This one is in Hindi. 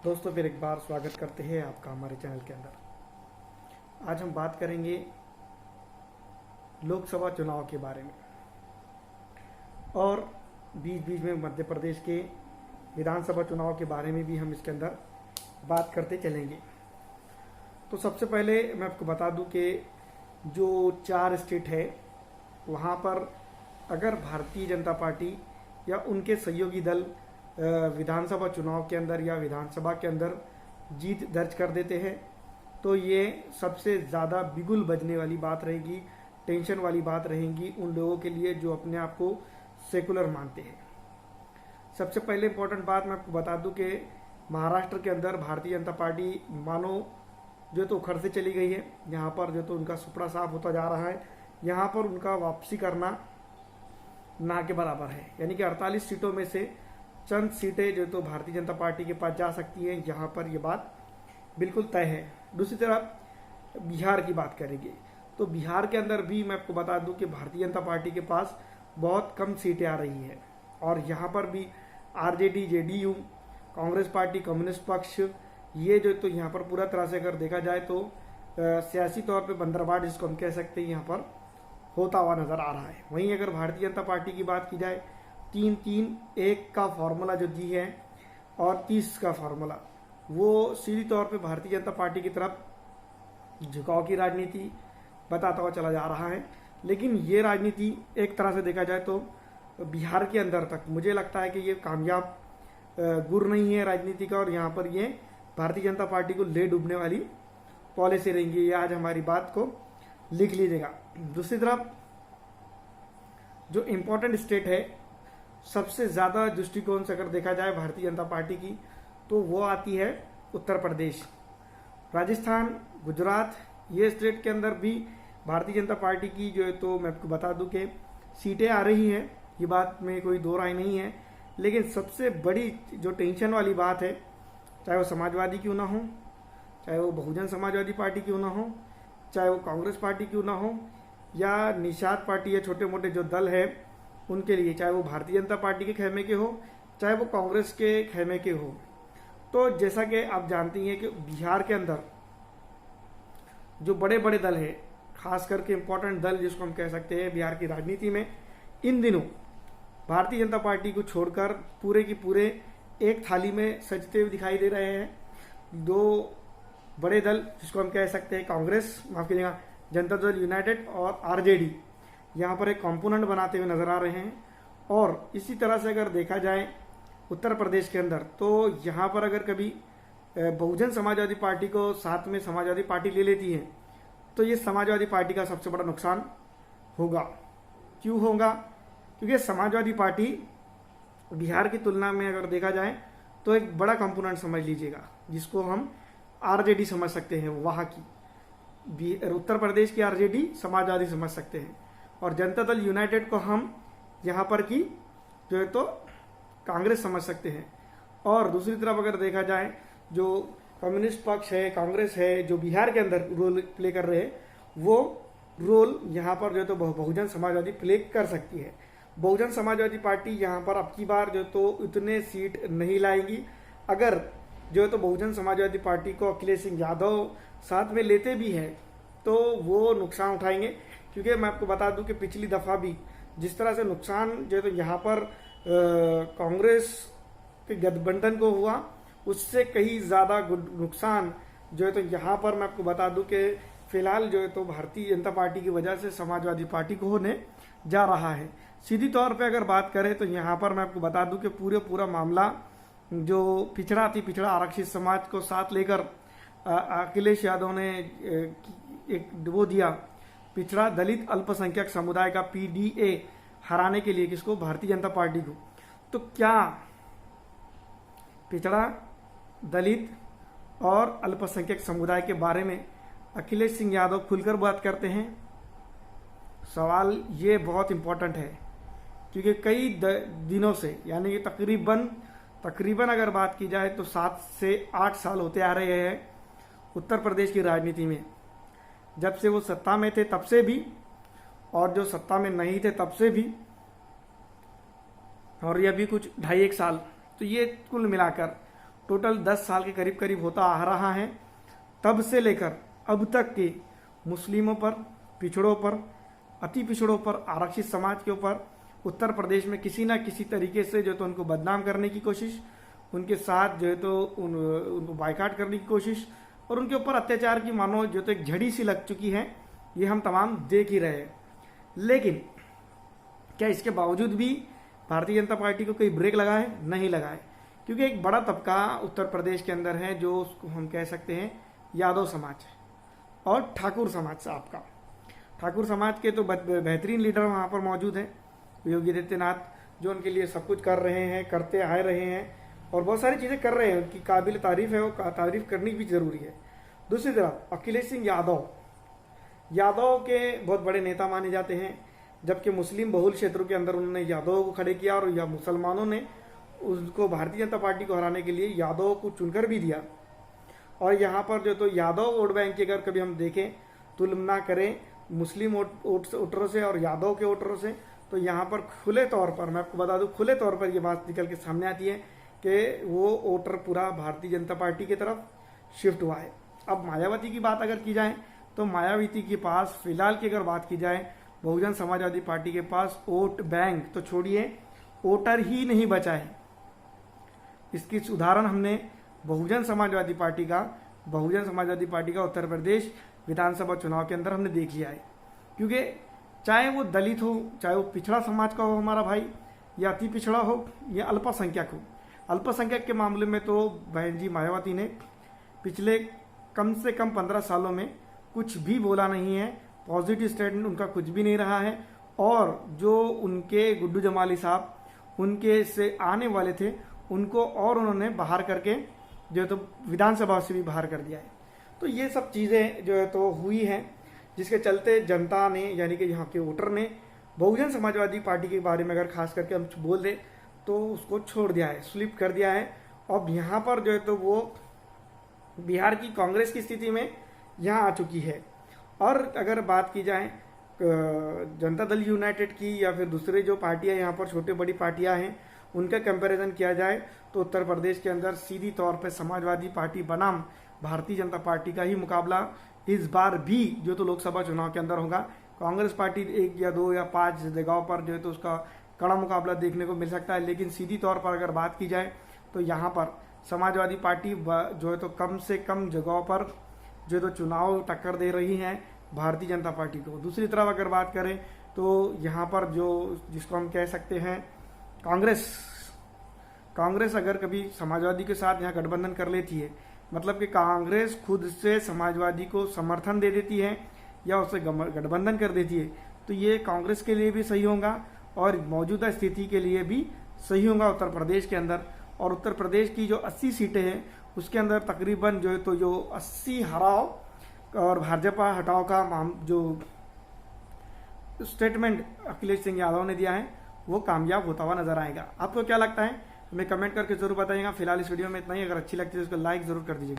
दोस्तों फिर एक बार स्वागत करते हैं आपका हमारे चैनल के अंदर। आज हम बात करेंगे लोकसभा चुनाव के बारे में और बीच बीच में मध्य प्रदेश के विधानसभा चुनाव के बारे में भी हम इसके अंदर बात करते चलेंगे। तो सबसे पहले मैं आपको बता दूं कि जो 4 स्टेट है वहाँ पर अगर भारतीय जनता पार्टी या उनके सहयोगी दल विधानसभा चुनाव के अंदर या विधानसभा के अंदर जीत दर्ज कर देते हैं तो ये सबसे ज़्यादा बिगुल बजने वाली बात रहेगी, टेंशन वाली बात रहेगी उन लोगों के लिए जो अपने आप को सेकुलर मानते हैं। सबसे पहले इम्पोर्टेंट बात मैं आपको बता दूं कि महाराष्ट्र के अंदर भारतीय जनता पार्टी मानो जो तो उखड़ से चली गई है। यहाँ पर जो तो उनका सुपड़ा साफ होता जा रहा है, यहाँ पर उनका वापसी करना ना के बराबर है। यानी कि 48 सीटों में से चंद सीटें जो तो भारतीय जनता पार्टी के पास जा सकती हैं, यहाँ पर ये बात बिल्कुल तय है। दूसरी तरफ बिहार की बात करेंगे तो बिहार के अंदर भी मैं आपको बता दूं कि भारतीय जनता पार्टी के पास बहुत कम सीटें आ रही हैं और यहाँ पर भी RJD, JDU, Congress party, communist पक्ष ये जो तो यहाँ पर पूरा तरह से अगर देखा जाए तो सियासी तौर पे बंदरबाट जिसको हम कह सकते हैं यहाँ पर होता हुआ नजर आ रहा है। वहीं अगर भारतीय जनता पार्टी की बात की जाए 3-3-1 का फॉर्मूला जो दी है और 30 का फॉर्मूला वो सीधी तौर पे भारतीय जनता पार्टी की तरफ झुकाव की राजनीति बताता हुआ चला जा रहा है। लेकिन ये राजनीति एक तरह से देखा जाए तो बिहार के अंदर तक मुझे लगता है कि ये कामयाब गुर नहीं है राजनीति का और यहाँ पर ये भारतीय जनता पार्टी को ले डूबने वाली पॉलिसी रहेंगी। ये आज हमारी बात को लिख लीजिएगा। दूसरी तरफ जो इम्पोर्टेंट स्टेट है सबसे ज़्यादा दृष्टिकोण से अगर देखा जाए भारतीय जनता पार्टी की तो वो आती है उत्तर प्रदेश, राजस्थान, गुजरात। ये स्टेट के अंदर भी भारतीय जनता पार्टी की जो है तो मैं आपको बता दूं कि सीटें आ रही हैं, ये बात में कोई दो राय नहीं है। लेकिन सबसे बड़ी जो टेंशन वाली बात है, चाहे वो समाजवादी क्यों ना हो, चाहे वो बहुजन समाजवादी पार्टी क्यों ना हो, चाहे वो कांग्रेस पार्टी क्यों ना हो या निषाद पार्टी या छोटे मोटे जो दल है उनके लिए, चाहे वो भारतीय जनता पार्टी के खेमे के हो चाहे वो कांग्रेस के खेमे के हो। तो जैसा कि आप जानती हैं कि बिहार के अंदर जो बड़े बड़े दल है, खास करके इम्पोर्टेंट दल जिसको हम कह सकते हैं बिहार की राजनीति में, इन दिनों भारतीय जनता पार्टी को छोड़कर पूरे की पूरे एक थाली में सजते हुए दिखाई दे रहे हैं। 2 बड़े दल जिसको हम कह सकते हैं कांग्रेस, माफ कीजिएगा, जनता दल यूनाइटेड और आरजेडी यहाँ पर एक कंपोनेंट बनाते हुए नजर आ रहे हैं। और इसी तरह से अगर देखा जाए उत्तर प्रदेश के अंदर तो यहाँ पर अगर कभी बहुजन समाजवादी पार्टी को साथ में समाजवादी पार्टी ले लेती है तो ये समाजवादी पार्टी का सबसे बड़ा नुकसान होगा। क्यों होगा? क्योंकि समाजवादी पार्टी बिहार की तुलना में अगर देखा जाए तो एक बड़ा कंपोनेंट समझ लीजिएगा, जिसको हम आरजेडी समझ सकते हैं। वहाँ की उत्तर प्रदेश की आरजेडी समाजवादी समझ सकते हैं और जनता दल यूनाइटेड को हम यहाँ पर की जो है तो कांग्रेस समझ सकते हैं। और दूसरी तरफ अगर देखा जाए जो कम्युनिस्ट पक्ष है, कांग्रेस है, जो बिहार के अंदर रोल प्ले कर रहे हैं, वो रोल यहाँ पर जो है तो बहुजन समाजवादी प्ले कर सकती है। बहुजन समाजवादी पार्टी यहाँ पर अब की बार जो तो इतने सीट नहीं लाएगी। अगर जो है तो बहुजन समाजवादी पार्टी को अखिलेश सिंह यादव साथ में लेते भी हैं तो वो नुकसान उठाएंगे। क्योंकि मैं आपको बता दूं कि पिछली दफा भी जिस तरह से नुकसान जो है तो यहाँ पर कांग्रेस के गठबंधन को हुआ, उससे कहीं ज़्यादा नुकसान जो है तो यहाँ पर मैं आपको बता दूं कि फिलहाल जो है तो भारतीय जनता पार्टी की वजह से समाजवादी पार्टी को होने जा रहा है। सीधी तौर पे अगर बात करें तो यहाँ पर मैं आपको बता दूं कि पूरा मामला जो पिछड़ा आरक्षित समाज को साथ लेकर अखिलेश यादव ने एक वो दिया, पिछड़ा दलित अल्पसंख्यक समुदाय का पीडीए हराने के लिए किसको? भारतीय जनता पार्टी को। तो क्या पिछड़ा दलित और अल्पसंख्यक समुदाय के बारे में अखिलेश सिंह यादव खुलकर बात करते हैं? सवाल ये बहुत इंपॉर्टेंट है क्योंकि कई दिनों से, यानी कि तकरीबन अगर बात की जाए तो 7 से 8 साल होते आ रहे हैं उत्तर प्रदेश की राजनीति में। जब से वो सत्ता में थे तब से भी और जो सत्ता में नहीं थे तब से भी, और ये अभी कुछ 2.5-1 साल, तो ये कुल मिलाकर टोटल 10 साल के करीब करीब होता आ रहा है। तब से लेकर अब तक के मुस्लिमों पर, पिछड़ों पर, अति पिछड़ों पर, आरक्षित समाज के ऊपर उत्तर प्रदेश में किसी ना किसी तरीके से जो तो उनको बदनाम करने की कोशिश, उनके साथ जो है तो उनको बायकाट करने की कोशिश और उनके ऊपर अत्याचार की मानो जो तो एक झड़ी सी लग चुकी है, ये हम तमाम देख ही रहे हैं। लेकिन क्या इसके बावजूद भी भारतीय जनता पार्टी को कोई ब्रेक लगा है? नहीं लगा है, क्योंकि एक बड़ा तबका उत्तर प्रदेश के अंदर है जो उसको हम कह सकते हैं यादव समाज है और ठाकुर समाज से आपका। ठाकुर समाज के तो बेहतरीन लीडर वहाँ पर मौजूद हैं, योगी आदित्यनाथ, जो उनके लिए सब कुछ कर रहे हैं, करते आए रहे हैं और बहुत सारी चीज़ें कर रहे हैं, उनकी काबिल तारीफ है, वो तारीफ करनी भी जरूरी है। दूसरी तरफ अखिलेश सिंह यादव के बहुत बड़े नेता माने जाते हैं, जबकि मुस्लिम बहुल क्षेत्रों के अंदर उन्होंने यादवों को खड़े किया और या मुसलमानों ने उसको भारतीय जनता पार्टी को हराने के लिए यादव को चुनकर भी दिया। और यहाँ पर जो तो यादव वोट बैंक की अगर कभी हम देखें, तुलना करें मुस्लिम वोटरों से और यादव के वोटरों से, तो यहाँ पर खुले तौर पर, मैं आपको बता दूं, खुले तौर पर ये बात निकल के सामने आती है कि वो वोटर पूरा भारतीय जनता पार्टी की तरफ शिफ्ट हुआ है। अब मायावती की बात अगर की जाए तो मायावती के पास फिलहाल की अगर बात की जाए, बहुजन समाजवादी पार्टी के पास वोट बैंक तो छोड़िए, वोटर ही नहीं बचा है। इसकी उदाहरण हमने बहुजन समाजवादी पार्टी का उत्तर प्रदेश विधानसभा चुनाव के अंदर हमने देख लिया है। क्योंकि चाहे वो दलित हो, चाहे वो पिछड़ा समाज का हो हमारा भाई, या अति पिछड़ा हो या अल्पसंख्यक हो, अल्पसंख्यक के मामले में तो बहन जी मायावती ने पिछले कम से कम 15 सालों में कुछ भी बोला नहीं है, पॉजिटिव स्टेटमेंट उनका कुछ भी नहीं रहा है। और जो उनके गुड्डू जमाली साहब उनके से आने वाले थे, उनको और उन्होंने बाहर करके जो है तो विधानसभा से भी बाहर कर दिया है। तो ये सब चीज़ें जो है तो हुई हैं, जिसके चलते जनता ने, यानी कि यहाँ के वोटर ने बहुजन समाजवादी पार्टी के बारे में अगर खास करके हम बोल दें तो उसको छोड़ दिया है, स्लिप कर दिया है। अब यहाँ पर जो है तो वो बिहार की कांग्रेस की स्थिति में यहाँ आ चुकी है। और अगर बात की जाए जनता दल यूनाइटेड की या फिर दूसरे जो पार्टियां यहाँ पर छोटे बड़ी पार्टियां हैं, उनका कंपैरिजन किया जाए तो उत्तर प्रदेश के अंदर सीधी तौर पर समाजवादी पार्टी बनाम भारतीय जनता पार्टी का ही मुकाबला इस बार भी जो तो लोकसभा चुनाव के अंदर होगा। कांग्रेस पार्टी 1 या 2 या 5 जगहों पर जो है तो उसका कड़ा मुकाबला देखने को मिल सकता है, लेकिन सीधी तौर पर अगर बात की जाए तो यहाँ पर समाजवादी पार्टी जो है तो कम से कम जगहों पर जो तो चुनाव टक्कर दे रही है भारतीय जनता पार्टी को। दूसरी तरफ अगर बात करें तो यहाँ पर जो जिसको हम कह सकते हैं कांग्रेस अगर कभी समाजवादी के साथ यहाँ गठबंधन कर लेती है, मतलब कि कांग्रेस खुद से समाजवादी को समर्थन दे देती है या उससे गठबंधन कर देती है, तो ये कांग्रेस के लिए भी सही होगा और मौजूदा स्थिति के लिए भी सही होगा उत्तर प्रदेश के अंदर। और उत्तर प्रदेश की जो 80 सीटें हैं उसके अंदर तकरीबन जो है तो जो 80 हराओ और भाजपा हटाओ का जो स्टेटमेंट अखिलेश सिंह यादव ने दिया है वो कामयाब होता हुआ नजर आएगा। आपको क्या लगता है हमें कमेंट करके जरूर बताइएगा। फिलहाल इस वीडियो में इतना ही। अगर अच्छी लगती है तो इसको लाइक जरूर कर दीजिएगा।